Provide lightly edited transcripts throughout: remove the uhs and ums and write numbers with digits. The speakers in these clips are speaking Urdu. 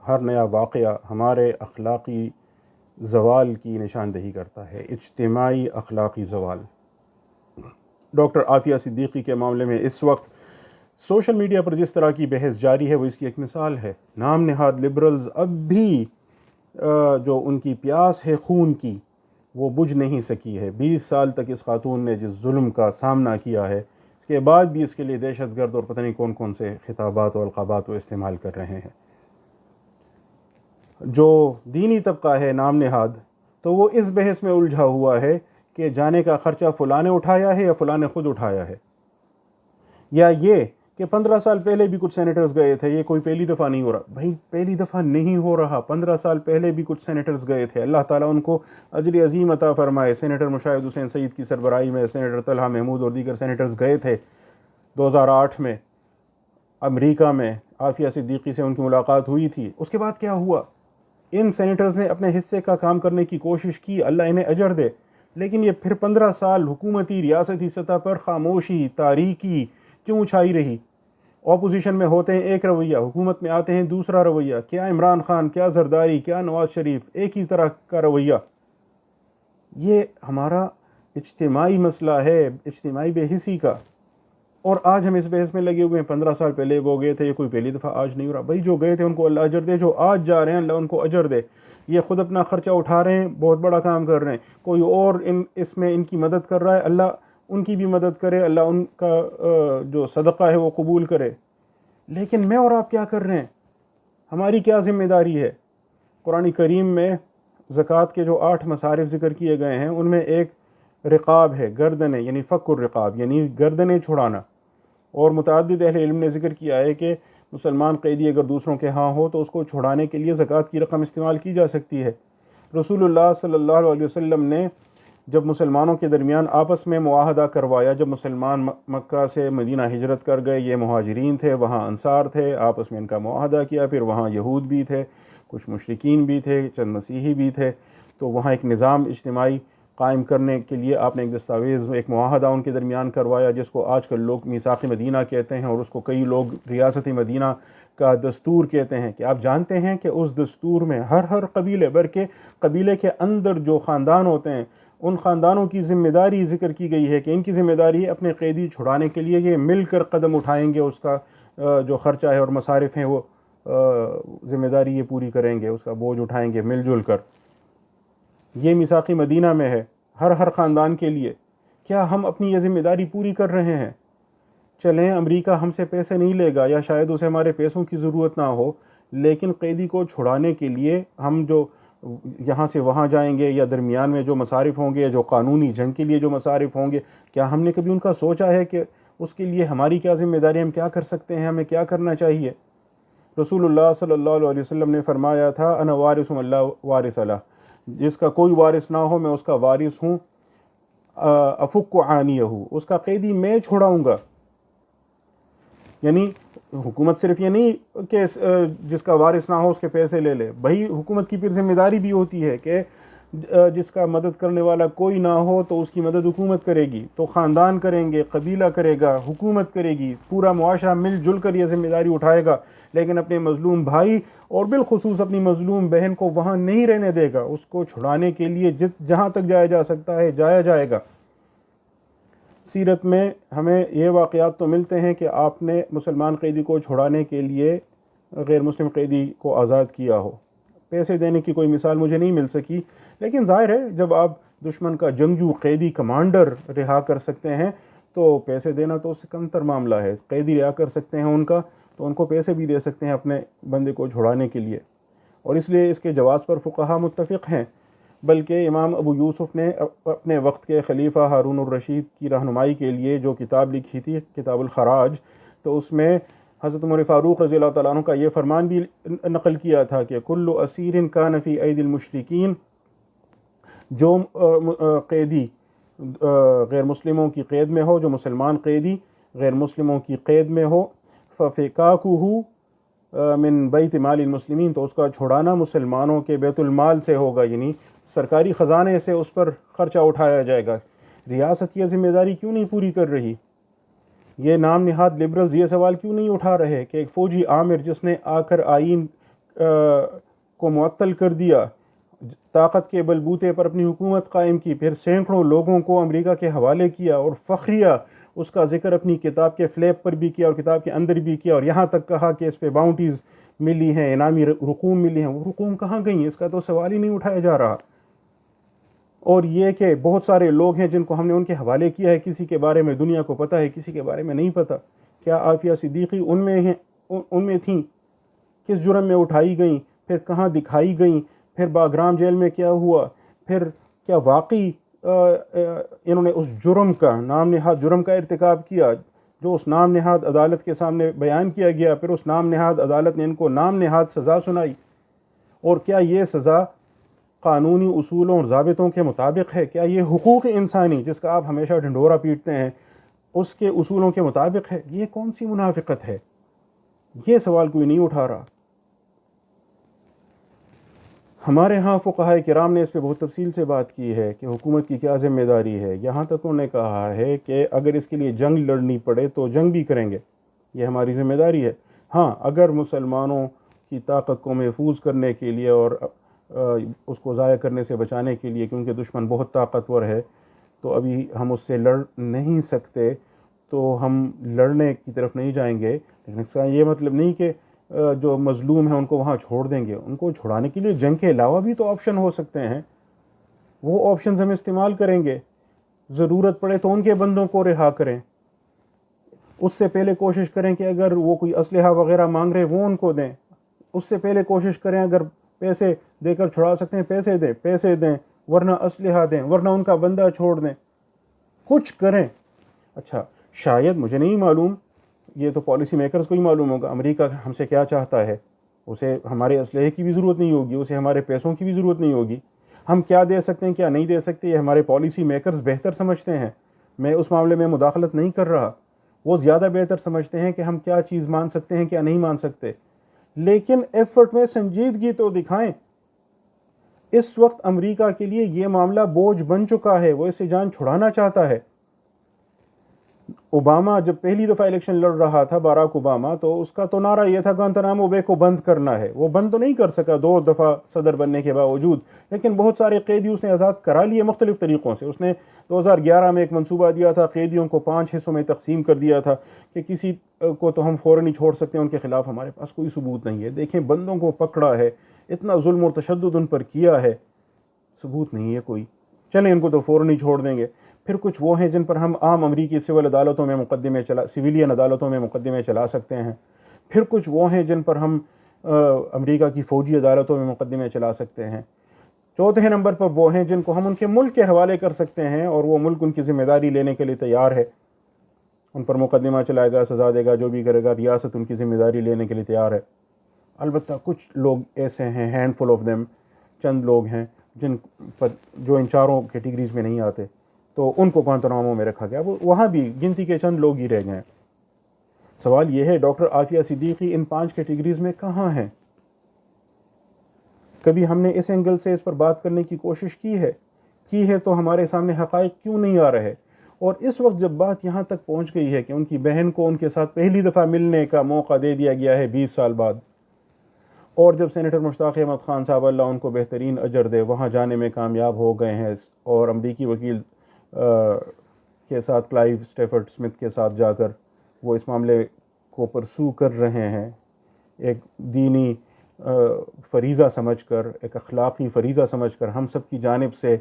ہر نیا واقعہ ہمارے اخلاقی زوال کی نشاندہی کرتا ہے، اجتماعی اخلاقی زوال۔ ڈاکٹر عافیہ صدیقی کے معاملے میں اس وقت سوشل میڈیا پر جس طرح کی بحث جاری ہے وہ اس کی ایک مثال ہے۔ نام نہاد لبرلز اب بھی جو ان کی پیاس ہے خون کی وہ بجھ نہیں سکی ہے۔ 20 سال تک اس خاتون نے جس ظلم کا سامنا کیا ہے، اس کے بعد بھی اس کے لیے دہشت گرد اور پتہ نہیں کون کون سے خطابات و القابات وہ استعمال کر رہے ہیں۔ جو دینی طبقہ ہے نام نہاد، تو وہ اس بحث میں الجھا ہوا ہے کہ جانے کا خرچہ فلاں نے اٹھایا ہے یا فلاں نے خود اٹھایا ہے، یا یہ کہ 15 سال پہلے بھی کچھ سینیٹرز گئے تھے، یہ کوئی پہلی دفعہ نہیں ہو رہا۔ بھائی پہلی دفعہ نہیں ہو رہا، 15 سال پہلے بھی کچھ سینیٹرز گئے تھے، اللہ تعالیٰ ان کو اجر عظیم عطا فرمائے۔ سینیٹر مشاہد حسین سعید کی سربراہی میں سینیٹر طلحہ محمود اور دیگر سینیٹرز گئے تھے 2008 میں امریکہ میں، عافیہ صدیقی سے ان کی ملاقات ہوئی تھی۔ اس کے بعد کیا ہوا؟ ان سینیٹرز نے اپنے حصے کا کام کرنے کی کوشش کی، اللہ انہیں اجر دے، لیکن یہ پھر 15 سال حکومتی ریاستی سطح پر خاموشی تاریکی کیوں چھائی رہی؟ اپوزیشن میں ہوتے ہیں ایک رویہ، حکومت میں آتے ہیں دوسرا رویہ۔ کیا عمران خان، کیا زرداری، کیا نواز شریف، ایک ہی طرح کا رویہ۔ یہ ہمارا اجتماعی مسئلہ ہے، اجتماعی بے حسی کا، اور آج ہم اس بحث میں لگے ہوئے ہیں۔ 15 سال پہلے وہ گئے تھے، یہ کوئی پہلی دفعہ آج نہیں ہو رہا۔ بھائی جو گئے تھے ان کو اللہ اجر دے، جو آج جا رہے ہیں اللہ ان کو اجر دے۔ یہ خود اپنا خرچہ اٹھا رہے ہیں، بہت بڑا کام کر رہے ہیں، کوئی اور اس میں ان کی مدد کر رہا ہے، اللہ ان کی بھی مدد کرے، اللہ ان کا جو صدقہ ہے وہ قبول کرے۔ لیکن میں اور آپ کیا کر رہے ہیں؟ ہماری کیا ذمہ داری ہے؟ قرآن کریم میں زکوٰۃ کے جو 8 مصارف ذکر کیے گئے ہیں ان میں ایک رقاب ہے، گردنیں، یعنی فک الرقاب، یعنی گردنیں چھڑانا۔ اور متعدد اہل علم نے ذکر کیا ہے کہ مسلمان قیدی اگر دوسروں کے ہاں ہو تو اس کو چھڑانے کے لیے زکوٰۃ کی رقم استعمال کی جا سکتی ہے۔ رسول اللہ صلی اللہ علیہ وسلم نے جب مسلمانوں کے درمیان آپس میں معاہدہ کروایا، جب مسلمان مکہ سے مدینہ ہجرت کر گئے، یہ مہاجرین تھے، وہاں انصار تھے، آپس میں ان کا معاہدہ کیا، پھر وہاں یہود بھی تھے، کچھ مشرکین بھی تھے، چند مسیحی بھی تھے، تو وہاں ایک نظام اجتماعی قائم کرنے کے لیے آپ نے ایک دستاویز، ایک معاہدہ ان کے درمیان کروایا، جس کو آج کل لوگ میثاق مدینہ کہتے ہیں، اور اس کو کئی لوگ ریاست مدینہ کا دستور کہتے ہیں۔ کہ آپ جانتے ہیں کہ اس دستور میں ہر قبیلے بلکہ قبیلے کے اندر جو خاندان ہوتے ہیں ان خاندانوں کی ذمہ داری ذکر کی گئی ہے کہ ان کی ذمہ داری ہے اپنے قیدی چھڑانے کے لیے یہ مل کر قدم اٹھائیں گے، اس کا جو خرچہ ہے اور مصارف ہیں وہ ذمہ داری یہ پوری کریں گے، اس کا بوجھ اٹھائیں گے مل جل کر۔ یہ میثاق مدینہ میں ہے ہر خاندان کے لیے۔ کیا ہم اپنی یہ ذمہ داری پوری کر رہے ہیں؟ چلیں امریکہ ہم سے پیسے نہیں لے گا، یا شاید اسے ہمارے پیسوں کی ضرورت نہ ہو، لیکن قیدی کو چھڑانے کے لیے ہم جو یہاں سے وہاں جائیں گے، یا درمیان میں جو مصارف ہوں گے، جو قانونی جنگ کے لیے جو مصارف ہوں گے، کیا ہم نے کبھی ان کا سوچا ہے کہ اس کے لیے ہماری کیا ذمہ داری ہے، ہم کیا کر سکتے ہیں، ہمیں کیا کرنا چاہیے؟ رسول اللہ صلی اللہ علیہ وسلم نے فرمایا تھا انا وارث من لا وارث لہ، جس کا کوئی وارث نہ ہو میں اس کا وارث ہوں، افک عانیہ، اس کا قیدی میں چھڑاؤں گا۔ یعنی حکومت صرف یہ نہیں کہ جس کا وارث نہ ہو اس کے پیسے لے لے، بھائی حکومت کی پھر ذمہ داری بھی ہوتی ہے کہ جس کا مدد کرنے والا کوئی نہ ہو تو اس کی مدد حکومت کرے گی، تو خاندان کریں گے، قبیلہ کرے گا، حکومت کرے گی، پورا معاشرہ مل جل کر یہ ذمہ داری اٹھائے گا، لیکن اپنے مظلوم بھائی اور بالخصوص اپنی مظلوم بہن کو وہاں نہیں رہنے دے گا، اس کو چھڑانے کے لیے جہاں تک جایا جا سکتا ہے جایا جائے گا۔ سیرت میں ہمیں یہ واقعات تو ملتے ہیں کہ آپ نے مسلمان قیدی کو چھڑانے کے لیے غیر مسلم قیدی کو آزاد کیا ہو۔ پیسے دینے کی کوئی مثال مجھے نہیں مل سکی، لیکن ظاہر ہے جب آپ دشمن کا جنگجو قیدی کمانڈر رہا کر سکتے ہیں تو پیسے دینا تو اس سے کم تر معاملہ ہے۔ قیدی رہا کر سکتے ہیں ان کا تو ان کو پیسے بھی دے سکتے ہیں اپنے بندے کو چھڑانے کے لیے، اور اس لیے اس کے جواز پر فقہا متفق ہیں۔ بلکہ امام ابو یوسف نے اپنے وقت کے خلیفہ ہارون الرشید کی رہنمائی کے لیے جو کتاب لکھی تھی کتاب الخراج، تو اس میں حضرت عمر فاروق رضی اللہ تعالیٰ عنہ کا یہ فرمان بھی نقل کیا تھا کہ کل اسیر کان فی ایدی المشرکین، جو قیدی غیر مسلموں کی قید میں ہو، جو مسلمان قیدی غیر مسلموں کی قید میں ہو، ففکاکہ من بیت مال المسلمین، تو اس کا چھڑانا مسلمانوں کے بیت المال سے ہوگا، یعنی سرکاری خزانے سے اس پر خرچہ اٹھایا جائے گا۔ ریاست یہ ذمہ داری کیوں نہیں پوری کر رہی؟ یہ نام نہاد لبرلز یہ سوال کیوں نہیں اٹھا رہے کہ ایک فوجی عامر جس نے آ کر آئین کو معطل کر دیا، طاقت کے بلبوتے پر اپنی حکومت قائم کی، پھر سینکڑوں لوگوں کو امریکہ کے حوالے کیا اور فخریہ اس کا ذکر اپنی کتاب کے فلیپ پر بھی کیا اور کتاب کے اندر بھی کیا، اور یہاں تک کہا کہ اس پہ باؤنٹیز ملی ہیں، انعامی رقوم ملی ہیں. وہ رقوم کہاں گئیں؟ اس کا تو سوال ہی نہیں اٹھایا جا رہا. اور یہ کہ بہت سارے لوگ ہیں جن کو ہم نے ان کے حوالے کیا ہے، کسی کے بارے میں دنیا کو پتہ ہے، کسی کے بارے میں نہیں پتہ. کیا عافیہ صدیقی ان میں تھیں؟ کس جرم میں اٹھائی گئیں؟ پھر کہاں دکھائی گئیں؟ پھر باگرام جیل میں کیا ہوا؟ پھر کیا واقعی انہوں نے اس جرم کا، نام نہاد جرم کا ارتکاب کیا جو اس نام نہاد عدالت کے سامنے بیان کیا گیا؟ پھر اس نام نہاد عدالت نے ان کو نام نہاد سزا سنائی، اور کیا یہ سزا قانونی اصولوں اور ضابطوں کے مطابق ہے؟ کیا یہ حقوق انسانی جس کا آپ ہمیشہ ڈھنڈورا پیٹتے ہیں اس کے اصولوں کے مطابق ہے؟ یہ کون سی منافقت ہے؟ یہ سوال کوئی نہیں اٹھا رہا. ہمارے ہاں فقہائے کرام نے اس پہ بہت تفصیل سے بات کی ہے کہ حکومت کی کیا ذمہ داری ہے. یہاں تک انہوں نے کہا ہے کہ اگر اس کے لیے جنگ لڑنی پڑے تو جنگ بھی کریں گے، یہ ہماری ذمہ داری ہے. ہاں، اگر مسلمانوں کی طاقت کو محفوظ کرنے کے لیے اور اس کو ضائع کرنے سے بچانے کے لیے، کیونکہ دشمن بہت طاقتور ہے، تو ابھی ہم اس سے لڑ نہیں سکتے، تو ہم لڑنے کی طرف نہیں جائیں گے. لیکن اس کا یہ مطلب نہیں کہ جو مظلوم ہیں ان کو وہاں چھوڑ دیں گے. ان کو چھڑانے کے لیے جنگ کے علاوہ بھی تو آپشن ہو سکتے ہیں، وہ آپشنز ہم استعمال کریں گے. ضرورت پڑے تو ان کے بندوں کو رہا کریں. اس سے پہلے کوشش کریں کہ اگر وہ کوئی اسلحہ وغیرہ مانگ رہے وہ ان کو دیں. اس سے پہلے کوشش کریں اگر پیسے دے کر چھڑا سکتے ہیں پیسے دیں، ورنہ اسلحہ دیں، ورنہ ان کا بندہ چھوڑ دیں. کچھ کریں. اچھا، شاید، مجھے نہیں معلوم، یہ تو پالیسی میکرز کو ہی معلوم ہوگا امریکہ ہم سے کیا چاہتا ہے. اسے ہمارے اسلحے کی بھی ضرورت نہیں ہوگی، اسے ہمارے پیسوں کی بھی ضرورت نہیں ہوگی. ہم کیا دے سکتے ہیں کیا نہیں دے سکتے یہ ہمارے پالیسی میکرز بہتر سمجھتے ہیں. میں اس معاملے میں مداخلت نہیں کر رہا. وہ زیادہ بہتر سمجھتے ہیں کہ ہم کیا چیز مان سکتے ہیں کیا نہیں مان سکتے. لیکن ایفرٹ میں سنجیدگی تو دکھائیں. اس وقت امریکہ کے لیے یہ معاملہ بوجھ بن چکا ہے، وہ اس سے جان چھڑانا چاہتا ہے. اوباما جب پہلی دفعہ الیکشن لڑ رہا تھا، باراک اوباما، تو اس کا تو نعرہ یہ تھا گوانتانامو بے کو بند کرنا ہے. وہ بند تو نہیں کر سکا 2 دفعہ صدر بننے کے باوجود، لیکن بہت سارے قیدی اس نے آزاد کرا لیے مختلف طریقوں سے. اس نے 2011 میں ایک منصوبہ دیا تھا، قیدیوں کو 5 حصوں میں تقسیم کر دیا تھا کہ کسی کو تو ہم فوراً ہی چھوڑ سکتے ہیں، ان کے خلاف ہمارے پاس کوئی ثبوت نہیں ہے. دیکھیں، بندوں کو پکڑا ہے، اتنا ظلم اور تشدد ان پر کیا ہے، ثبوت نہیں ہے کوئی. چلیں ان کو تو فوراً ہی چھوڑ دیں گے. پھر کچھ وہ ہیں جن پر ہم عام امریکی سول عدالتوں میں سویلین عدالتوں میں مقدمے چلا سکتے ہیں. پھر کچھ وہ ہیں جن پر ہم امریکہ کی فوجی عدالتوں میں مقدمے چلا سکتے ہیں. چوتھے نمبر پر وہ ہیں جن کو ہم ان کے ملک کے حوالے کر سکتے ہیں اور وہ ملک ان کی ذمہ داری لینے کے لیے تیار ہے. ان پر مقدمہ چلائے گا، سزا دے گا، جو بھی کرے گا، ریاست ان کی ذمہ داری لینے کے لیے تیار ہے. البتہ کچھ لوگ ایسے ہیں، ہینڈ فل آف دیم، چند لوگ ہیں جن پر جو ان چاروں کیٹیگریز میں نہیں آتے، تو ان کو گوانتانامو میں رکھا گیا. وہ وہاں بھی گنتی کے چند لوگ ہی رہ گئے. سوال یہ ہے ڈاکٹر عافیہ صدیقی ان 5 کیٹیگریز میں کہاں ہیں؟ کبھی ہم نے اس اینگل سے اس پر بات کرنے کی کوشش کی ہے تو ہمارے سامنے حقائق کیوں نہیں آ رہے؟ اور اس وقت جب بات یہاں تک پہنچ گئی ہے کہ ان کی بہن کو ان کے ساتھ پہلی دفعہ ملنے کا موقع دے دیا گیا ہے 20 سال بعد، اور جب سینیٹر مشتاق احمد خان صاحب اللہ ان کو بہترین اجر دے وہاں جانے میں کامیاب ہو گئے ہیں، اور امریکی وکیل کے ساتھ کلائیو اسٹیفرڈ سمتھ کے ساتھ جا کر وہ اس معاملے کو پرسو کر رہے ہیں، ایک دینی فریضہ سمجھ کر، ایک اخلاقی فریضہ سمجھ کر، ہم سب کی جانب سے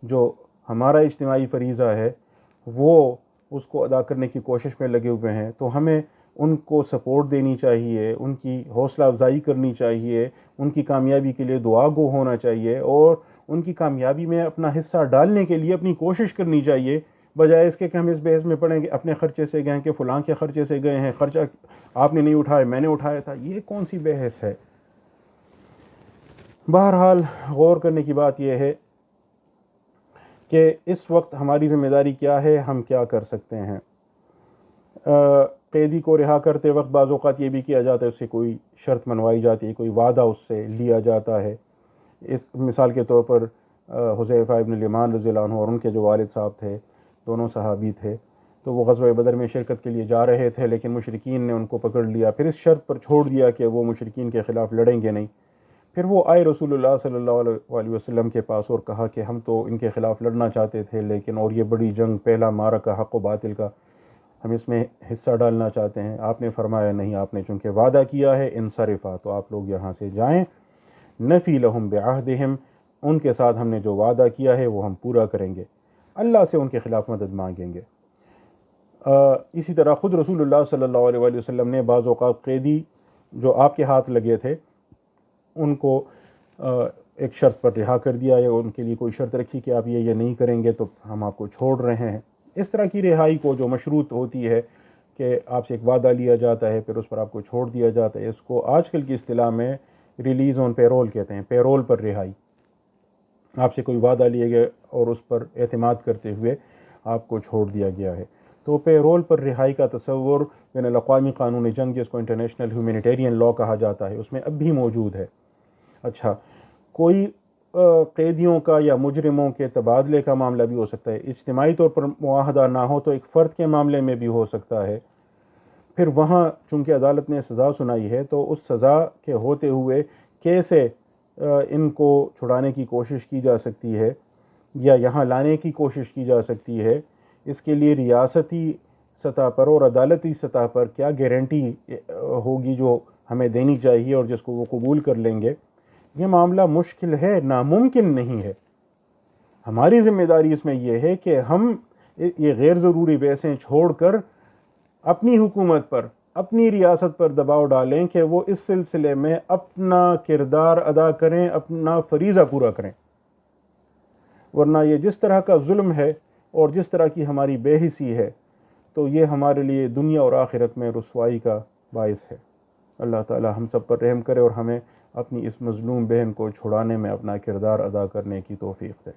جو ہمارا اجتماعی فریضہ ہے وہ اس کو ادا کرنے کی کوشش میں لگے ہوئے ہیں. تو ہمیں ان کو سپورٹ دینی چاہیے، ان کی حوصلہ افزائی کرنی چاہیے، ان کی کامیابی کے لیے دعا گو ہونا چاہیے، اور ان کی کامیابی میں اپنا حصہ ڈالنے کے لیے اپنی کوشش کرنی چاہیے، بجائے اس کے کہ ہم اس بحث میں پڑیں گے اپنے خرچے سے گئے کہ فلاں کے خرچے سے گئے ہیں، خرچہ آپ نے نہیں اٹھایا میں نے اٹھایا تھا. یہ کون سی بحث ہے؟ بہرحال غور کرنے کی بات یہ ہے کہ اس وقت ہماری ذمہ داری کیا ہے، ہم کیا کر سکتے ہیں. قیدی کو رہا کرتے وقت بعض اوقات یہ بھی کیا جاتا ہے، اس سے کوئی شرط منوائی جاتی ہے، کوئی وعدہ اس سے لیا جاتا ہے. اس مثال کے طور پر حذیفہ ابن الیمان رضی اللہ عنہ اور ان کے جو والد صاحب تھے، دونوں صحابی تھے، تو وہ غزوہ بدر میں شرکت کے لیے جا رہے تھے، لیکن مشرکین نے ان کو پکڑ لیا، پھر اس شرط پر چھوڑ دیا کہ وہ مشرکین کے خلاف لڑیں گے نہیں۔ پھر وہ آئے رسول اللہ صلی اللہ علیہ وسلم کے پاس اور کہا کہ ہم تو ان کے خلاف لڑنا چاہتے تھے، لیکن اور یہ بڑی جنگ، پہلا معرکہ حق و باطل کا، ہم اس میں حصہ ڈالنا چاہتے ہیں۔ آپ نے فرمایا نہیں، آپ نے چونکہ وعدہ کیا ہے انصرفا، تو آپ لوگ یہاں سے جائیں، نفی لہم بعہدہم، ان کے ساتھ ہم نے جو وعدہ کیا ہے وہ ہم پورا کریں گے، اللہ سے ان کے خلاف مدد مانگیں گے۔ اسی طرح خود رسول اللہ صلی اللہ علیہ وآلہ وسلم نے بعض اوقات قیدی جو آپ کے ہاتھ لگے تھے ان کو ایک شرط پر رہا کر دیا، یا ان کے لیے کوئی شرط رکھی کہ آپ یہ نہیں کریں گے تو ہم آپ کو چھوڑ رہے ہیں۔ اس طرح کی رہائی کو جو مشروط ہوتی ہے کہ آپ سے ایک وعدہ لیا جاتا ہے پھر اس پر آپ کو چھوڑ دیا جاتا ہے، اس کو آج کل کی اصطلاح میں ریلیز آن پیرول کہتے ہیں، پیرول پر رہائی۔ آپ سے کوئی وعدہ لیا گیا اور اس پر اعتماد کرتے ہوئے آپ کو چھوڑ دیا گیا ہے۔ تو پیرول پر رہائی کا تصور بین الاقوامی قانون جنگ، جس کو انٹرنیشنل ہیومینیٹیرین لاء کہا جاتا ہے، اس میں اب بھی موجود ہے۔ اچھا، کوئی قیدیوں کا یا مجرموں کے تبادلے کا معاملہ بھی ہو سکتا ہے، اجتماعی طور پر معاہدہ نہ ہو تو ایک فرد کے معاملے میں بھی ہو سکتا ہے۔ پھر وہاں چونکہ عدالت نے سزا سنائی ہے تو اس سزا کے ہوتے ہوئے کیسے ان کو چھڑانے کی کوشش کی جا سکتی ہے یا یہاں لانے کی کوشش کی جا سکتی ہے، اس کے لیے ریاستی سطح پر اور عدالتی سطح پر کیا گارنٹی ہوگی جو ہمیں دینی چاہیے اور جس کو وہ قبول کر لیں گے، یہ معاملہ مشکل ہے، ناممکن نہیں ہے۔ ہماری ذمہ داری اس میں یہ ہے کہ ہم یہ غیر ضروری بحثیں چھوڑ کر اپنی حکومت پر، اپنی ریاست پر دباؤ ڈالیں کہ وہ اس سلسلے میں اپنا کردار ادا کریں، اپنا فریضہ پورا کریں، ورنہ یہ جس طرح کا ظلم ہے اور جس طرح کی ہماری بے حسی ہے تو یہ ہمارے لیے دنیا اور آخرت میں رسوائی کا باعث ہے۔ اللہ تعالی ہم سب پر رحم کرے اور ہمیں اپنی اس مظلوم بہن کو چھڑانے میں اپنا کردار ادا کرنے کی توفیق دے۔